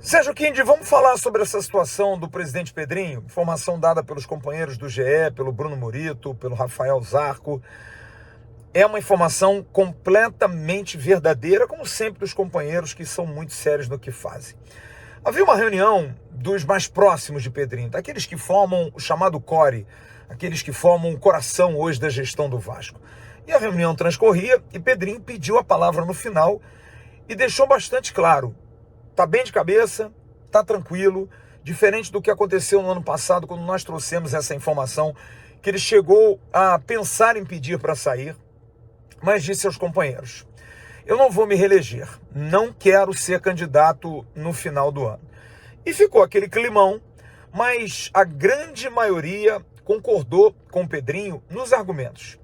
Sérgio Kinde, vamos falar sobre essa situação do presidente Pedrinho? Informação dada pelos companheiros do GE, pelo Bruno Murito, pelo Rafael Zarco. É uma informação completamente verdadeira, como sempre dos companheiros que são muito sérios no que fazem. Havia uma reunião dos mais próximos de Pedrinho, daqueles que formam o chamado core, aqueles que formam o coração hoje da gestão do Vasco. E a reunião transcorria e Pedrinho pediu a palavra no final e deixou bastante claro: tá bem de cabeça, tá tranquilo, diferente do que aconteceu no ano passado, quando nós trouxemos essa informação, que ele chegou a pensar em pedir para sair, mas disse aos companheiros: eu não vou me reeleger, não quero ser candidato no final do ano. E ficou aquele climão, mas a grande maioria concordou com o Pedrinho nos argumentos.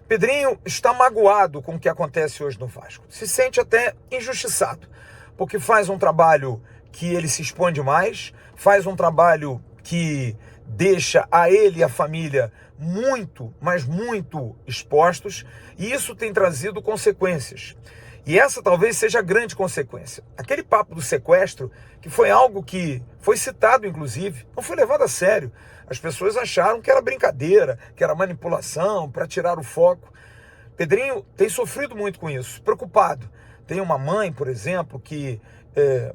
Pedrinho está magoado com o que acontece hoje no Vasco, se sente até injustiçado, porque faz um trabalho que ele se expõe demais, faz um trabalho que deixa a ele e a família muito, mas muito expostos, e isso tem trazido consequências. E essa talvez seja a grande consequência. Aquele papo do sequestro, que foi algo que foi citado, inclusive, não foi levado a sério. As pessoas acharam que era brincadeira, que era manipulação, para tirar o foco. Pedrinho tem sofrido muito com isso, preocupado. Tem uma mãe, por exemplo, que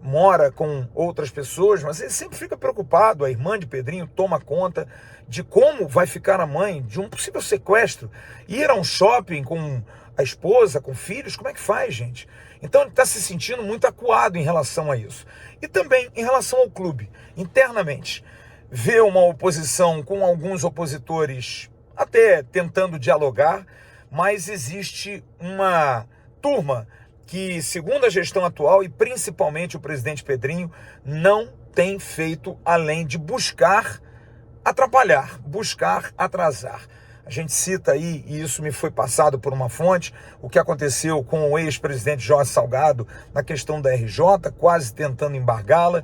mora com outras pessoas, mas ele sempre fica preocupado. A irmã de Pedrinho toma conta de como vai ficar a mãe de um possível sequestro. Ir a um shopping com a esposa, com filhos, como é que faz, gente? Então ele está se sentindo muito acuado em relação a isso. E também em relação ao clube, internamente. Vê uma oposição com alguns opositores até tentando dialogar, mas existe uma turma que, segundo a gestão atual e principalmente o presidente Pedrinho, não tem feito além de buscar atrapalhar, buscar atrasar. A gente cita aí, e isso me foi passado por uma fonte, o que aconteceu com o ex-presidente Jorge Salgado na questão da RJ, quase tentando embargá-la.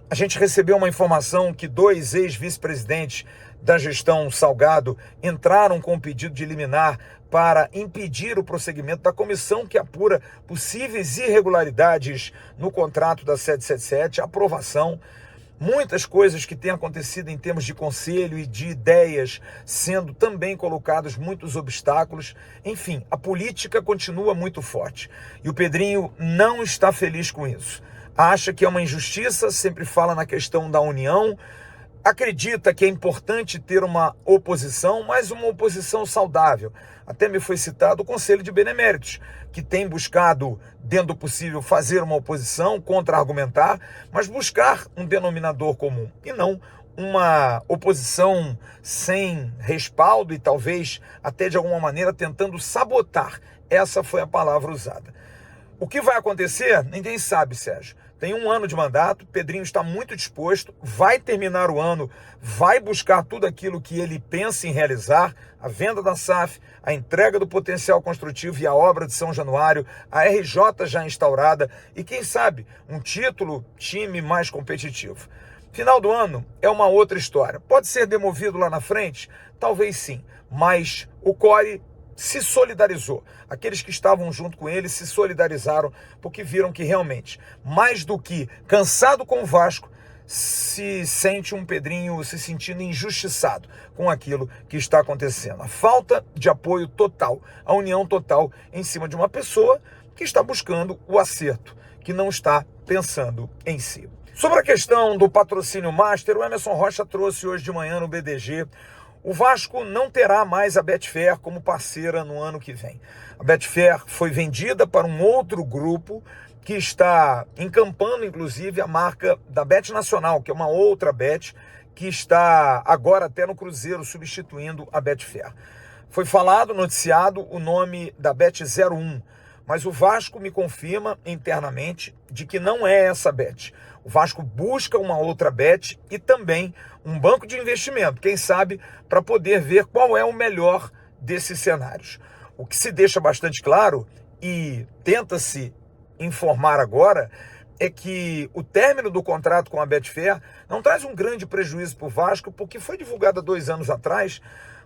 A gente recebeu uma informação que 2 ex-vice-presidentes da gestão Salgado entraram com um pedido de liminar para impedir o prosseguimento da comissão que apura possíveis irregularidades no contrato da 777, aprovação. Muitas coisas que têm acontecido em termos de conselho e de ideias, sendo também colocados muitos obstáculos. Enfim, a política continua muito forte. E o Pedrinho não está feliz com isso. Acha que é uma injustiça, sempre fala na questão da união. Acredita que é importante ter uma oposição, mas uma oposição saudável. Até me foi citado o Conselho de Beneméritos, que tem buscado, dentro do possível, fazer uma oposição, contra-argumentar, mas buscar um denominador comum, e não uma oposição sem respaldo e talvez até de alguma maneira tentando sabotar. Essa foi a palavra usada. O que vai acontecer? Ninguém sabe, Sérgio. Tem 1 ano de mandato, Pedrinho está muito disposto, vai terminar o ano, vai buscar tudo aquilo que ele pensa em realizar, a venda da SAF, a entrega do potencial construtivo e a obra de São Januário, a RJ já instaurada e, quem sabe, um título, time mais competitivo. Final do ano é uma outra história. Pode ser demovido lá na frente? Talvez sim, mas o core se solidarizou. Aqueles que estavam junto com ele se solidarizaram porque viram que realmente, mais do que cansado com o Vasco, se sente um Pedrinho se sentindo injustiçado com aquilo que está acontecendo. A falta de apoio total, a união total em cima de uma pessoa que está buscando o acerto, que não está pensando em si. Sobre a questão do patrocínio Master, o Emerson Rocha trouxe hoje de manhã no BDG. O Vasco não terá mais a Betfair como parceira no ano que vem. A Betfair foi vendida para um outro grupo que está encampando, inclusive, a marca da Bet Nacional, que é uma outra bet que está agora até no Cruzeiro, substituindo a Betfair. Foi falado, noticiado, o nome da Bet01, mas o Vasco me confirma internamente de que não é essa bet. O Vasco busca uma outra bet e também um banco de investimento, quem sabe, para poder ver qual é o melhor desses cenários. O que se deixa bastante claro e tenta-se informar agora é que o término do contrato com a Betfair não traz um grande prejuízo para o Vasco, porque foi divulgado há 2 anos atrás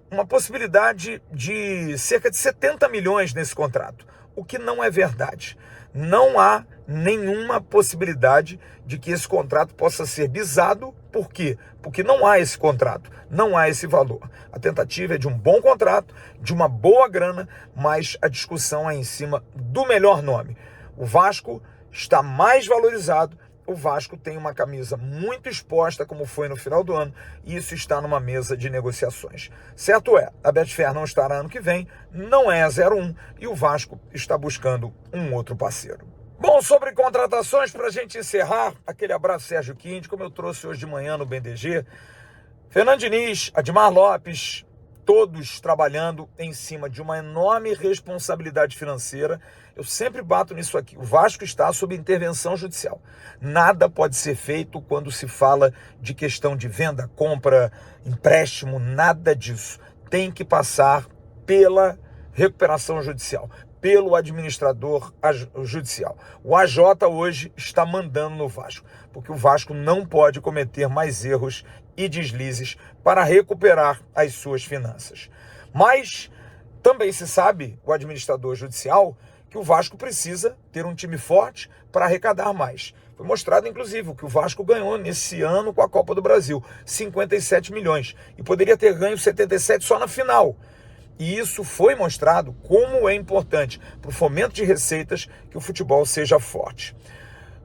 uma possibilidade de cerca de 70 milhões nesse contrato, o que não é verdade. Não há nenhuma possibilidade de que esse contrato possa ser bisado. Por quê? Porque não há esse contrato, não há esse valor. A tentativa é de um bom contrato, de uma boa grana, mas a discussão é em cima do melhor nome. O Vasco está mais valorizado, o Vasco tem uma camisa muito exposta, como foi no final do ano, e isso está numa mesa de negociações. Certo é, a Betfair não estará ano que vem, não é a 01, e o Vasco está buscando um outro parceiro. Bom, sobre contratações, para a gente encerrar, aquele abraço Sérgio Quinte, como eu trouxe hoje de manhã no BNDG, Fernando Diniz, Admar Lopes, todos trabalhando em cima de uma enorme responsabilidade financeira. Eu sempre bato nisso aqui. O Vasco está sob intervenção judicial. Nada pode ser feito quando se fala de questão de venda, compra, empréstimo, nada disso. Tem que passar pela recuperação judicial, pelo administrador judicial. O AJ hoje está mandando no Vasco, porque o Vasco não pode cometer mais erros e deslizes para recuperar as suas finanças. Mas também se sabe, o administrador judicial, que o Vasco precisa ter um time forte para arrecadar mais. Foi mostrado, inclusive, o que o Vasco ganhou nesse ano com a Copa do Brasil, 57 milhões, e poderia ter ganho 77 só na final. E isso foi mostrado como é importante para o fomento de receitas que o futebol seja forte.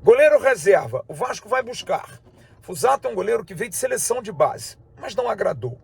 Goleiro reserva, o Vasco vai buscar. Fusato é um goleiro que veio de seleção de base, mas não agradou.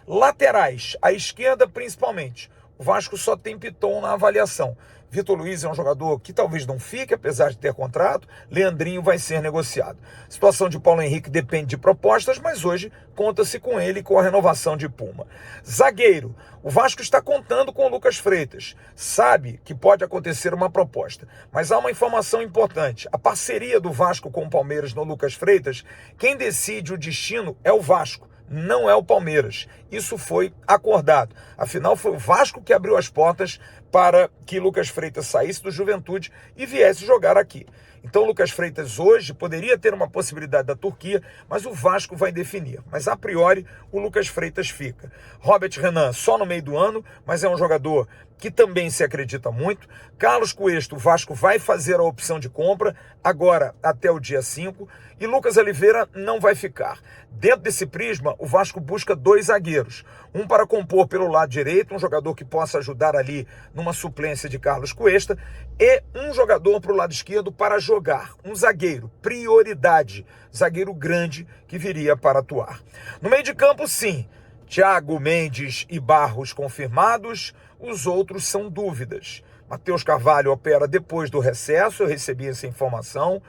Laterais, à esquerda principalmente, o Vasco só tem Piton na avaliação. Vitor Luiz é um jogador que talvez não fique, apesar de ter contrato. Leandrinho vai ser negociado. A situação de Paulo Henrique depende de propostas, mas hoje conta-se com ele e com a renovação de Puma. Zagueiro, o Vasco está contando com o Lucas Freitas. Sabe que pode acontecer uma proposta, mas há uma informação importante. A parceria do Vasco com o Palmeiras no Lucas Freitas, quem decide o destino é o Vasco, não é o Palmeiras. Isso foi acordado. Afinal, foi o Vasco que abriu as portas para que Lucas Freitas saísse do Juventude e viesse jogar aqui. Então, Lucas Freitas hoje poderia ter uma possibilidade da Turquia, mas o Vasco vai definir. Mas, a priori, o Lucas Freitas fica. Robert Renan só no meio do ano, mas é um jogador que também se acredita muito. Carlos Cuesta, o Vasco vai fazer a opção de compra, agora até o dia 5. E Lucas Oliveira não vai ficar. Dentro desse prisma, o Vasco busca 2 zagueiros. Um para compor pelo lado direito, um jogador que possa ajudar ali numa suplência de Carlos Cuesta, e um jogador para o lado esquerdo para jogar. Um zagueiro, prioridade. Zagueiro grande que viria para atuar. No meio de campo, sim. Thiago Mendes e Barros confirmados, os outros são dúvidas. Matheus Carvalho opera depois do recesso, eu recebi essa informação.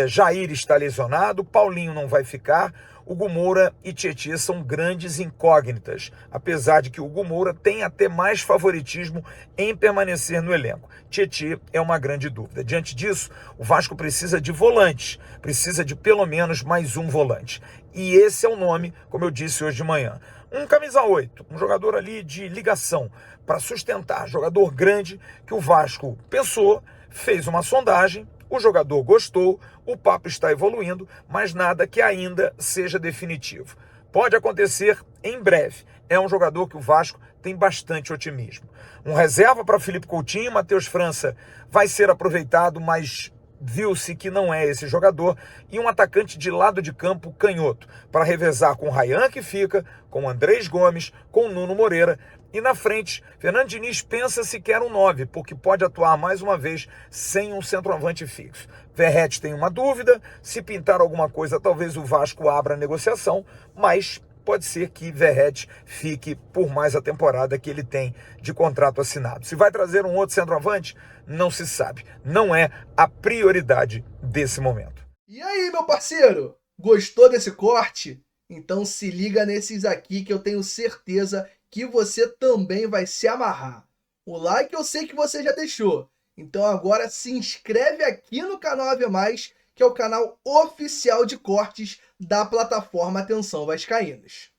Jair está lesionado, Paulinho não vai ficar, Hugo Moura e Tietê são grandes incógnitas, apesar de que o Hugo Moura tem até mais favoritismo em permanecer no elenco. Tietê é uma grande dúvida. Diante disso, o Vasco precisa de volantes, precisa de pelo menos mais um volante. E esse é o nome, como eu disse hoje de manhã. Um camisa 8, um jogador ali de ligação, para sustentar, jogador grande que o Vasco pensou, fez uma sondagem, o jogador gostou, o papo está evoluindo, mas nada que ainda seja definitivo. Pode acontecer em breve. É um jogador que o Vasco tem bastante otimismo. Um reserva para Felipe Coutinho, Matheus França vai ser aproveitado, mas viu-se que não é esse jogador, e um atacante de lado de campo canhoto, para revezar com o Ryan, que fica, com o Andrés Gomes, com o Nuno Moreira. E na frente, Fernando Diniz pensa se quer um 9, porque pode atuar mais uma vez sem um centroavante fixo. Verratti tem uma dúvida, se pintar alguma coisa, talvez o Vasco abra a negociação, mas pode ser que Verratti fique por mais a temporada que ele tem de contrato assinado. Se vai trazer um outro centroavante, não se sabe. Não é a prioridade desse momento. E aí, meu parceiro? Gostou desse corte? Então se liga nesses aqui que eu tenho certeza que você também vai se amarrar. O like eu sei que você já deixou. Então agora se inscreve aqui no canal AV+, que é o canal oficial de cortes da plataforma Atenção Vascaínos.